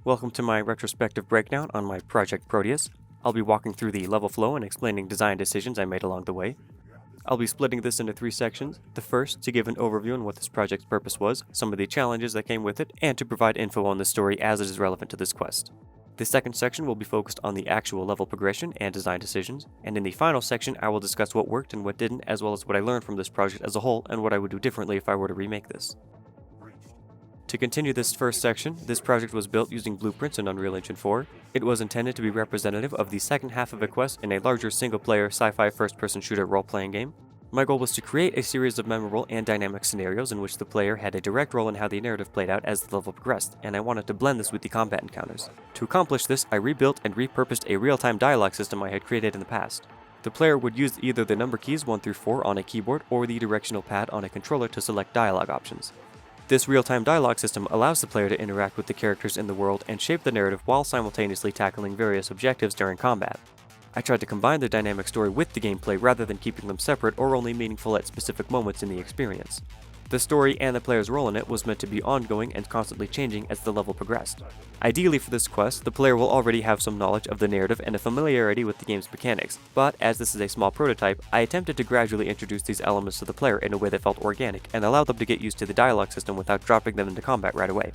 Welcome to my retrospective breakdown on my project Proteus. I'll be walking through the level flow and explaining design decisions I made along the way. I'll be splitting this into 3 sections. The first, to give an overview on what this project's purpose was, some of the challenges that came with it, and to provide info on the story as it is relevant to this quest. The second section will be focused on the actual level progression and design decisions, and in the final section I will discuss what worked and what didn't, as well as what I learned from this project as a whole and what I would do differently if I were to remake this. To continue this first section, this project was built using blueprints in Unreal Engine 4. It was intended to be representative of the second half of a quest in a larger single-player sci-fi first-person shooter role-playing game. My goal was to create a series of memorable and dynamic scenarios in which the player had a direct role in how the narrative played out as the level progressed, and I wanted to blend this with the combat encounters. To accomplish this, I rebuilt and repurposed a real-time dialogue system I had created in the past. The player would use either the number keys 1 through 4 on a keyboard or the directional pad on a controller to select dialogue options. This real-time dialogue system allows the player to interact with the characters in the world and shape the narrative while simultaneously tackling various objectives during combat. I tried to combine the dynamic story with the gameplay rather than keeping them separate or only meaningful at specific moments in the experience. The story and the player's role in it was meant to be ongoing and constantly changing as the level progressed. Ideally for this quest, the player will already have some knowledge of the narrative and a familiarity with the game's mechanics, but as this is a small prototype, I attempted to gradually introduce these elements to the player in a way that felt organic and allowed them to get used to the dialogue system without dropping them into combat right away.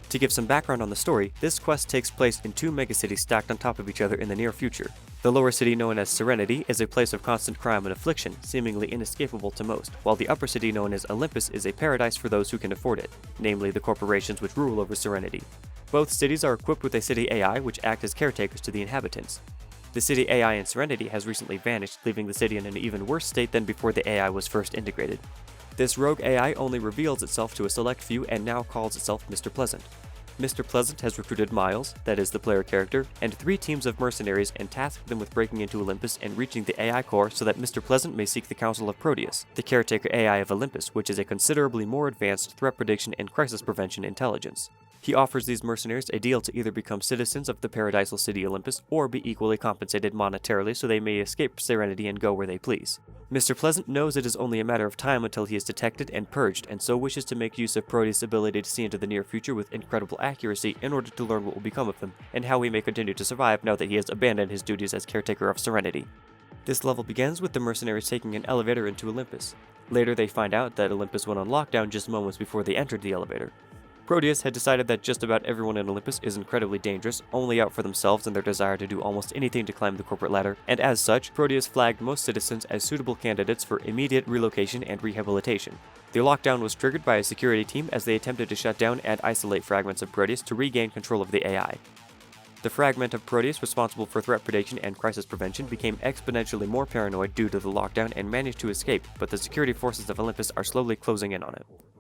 To give some background on the story, this quest takes place in 2 megacities stacked on top of each other in the near future. The lower city, known as Serenity, is a place of constant crime and affliction, seemingly inescapable to most, while the upper city, known as Olympus, is a paradise for those who can afford it, namely the corporations which rule over Serenity. Both cities are equipped with a city AI which act as caretakers to the inhabitants. The city AI in Serenity has recently vanished, leaving the city in an even worse state than before the AI was first integrated. This rogue AI only reveals itself to a select few and now calls itself Mr. Pleasant. Mr. Pleasant has recruited Miles, that is the player character, and 3 teams of mercenaries and tasked them with breaking into Olympus and reaching the AI core so that Mr. Pleasant may seek the counsel of Proteus, the caretaker AI of Olympus, which is a considerably more advanced threat prediction and crisis prevention intelligence. He offers these mercenaries a deal to either become citizens of the paradisal city Olympus or be equally compensated monetarily so they may escape Serenity and go where they please. Mr. Pleasant knows it is only a matter of time until he is detected and purged, and so wishes to make use of Proteus' ability to see into the near future with incredible accuracy in order to learn what will become of him, and how he may continue to survive now that he has abandoned his duties as caretaker of Serenity. This level begins with the mercenaries taking an elevator into Olympus. Later they find out that Olympus went on lockdown just moments before they entered the elevator. Proteus had decided that just about everyone in Olympus is incredibly dangerous, only out for themselves and their desire to do almost anything to climb the corporate ladder, and as such, Proteus flagged most citizens as suitable candidates for immediate relocation and rehabilitation. The lockdown was triggered by a security team as they attempted to shut down and isolate fragments of Proteus to regain control of the AI. The fragment of Proteus responsible for threat prediction and crisis prevention became exponentially more paranoid due to the lockdown and managed to escape, but the security forces of Olympus are slowly closing in on it.